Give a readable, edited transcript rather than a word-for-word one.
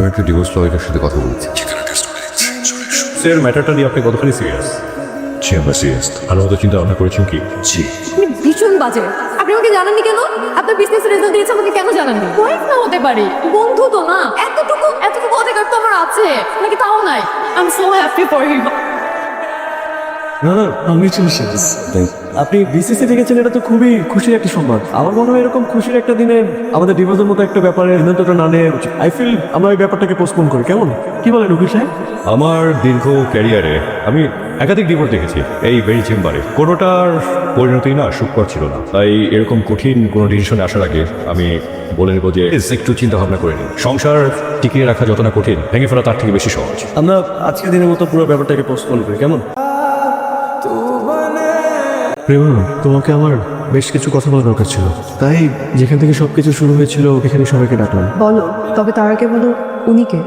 আমি একটা ডিভোর্স লয়ারের সাথে কথা বলছি। স্যার ম্যাটারটা নিয়ে আপনি কতখানি সিরিয়াস? জি আমরা সিরিয়াস। ভালো মতো চিন্তা ভাবনা করেছেন কি? জি আপনি ভীষণ বাজে। আপনি আমাকে জানাননি কেন? আপনার বিজনেস রেজাল্ট দিয়েছে আমাকে কেন জানাননি? ওয়াইফ না হতে পারি, বন্ধু তো না। এতটুকু অধিকার তো আমার আছে, নাকি তাও নাই? I am so happy for you. না না কংগ্রেচুলেশনস। আপনি বিসিসি দেখেছেন, এটা তো খুবই খুশির একটা সংবাদ। আমার মনে হয় এরকম খুশির একটা দিনে আমাদের ডিভোর্সের মতো একটা ব্যাপারে সিদ্ধান্তটা না নেওয়া উচিত। আই ফিল আমরা এই ব্যাপারটাকে পোস্টপোন করি, কেমন? কি বলেন উকিল সাহেব? আমার দীর্ঘ ক্যারিয়ারে আমি একাধিক ডিভোর্স দেখেছি এই ভেরি চেম্বারে। কোনোটার পরিণতি না সুখকর ছিল না। তাই এরকম কঠিন কোনো ডিসিশনে আসার আগে আমি বলে নেব যে একটু চিন্তা ভাবনা করে নিন। সংসার টিকিয়ে রাখা যত না কঠিন, ভেঙে ফেলা তার থেকে বেশি সহজ। আমরা আজকের দিনের মতো পুরো ব্যাপারটাকে পোস্টপোন করি, কেমন? প্রেমা, তোমাকে আমার বেশ কিছু কথা বলা দরকার ছিল, তাই যেখান থেকে সবকিছু শুরু হয়েছিল এখানে সবাইকে ডাকলাম। বলো, তবে তার আগে বলো উনিকে।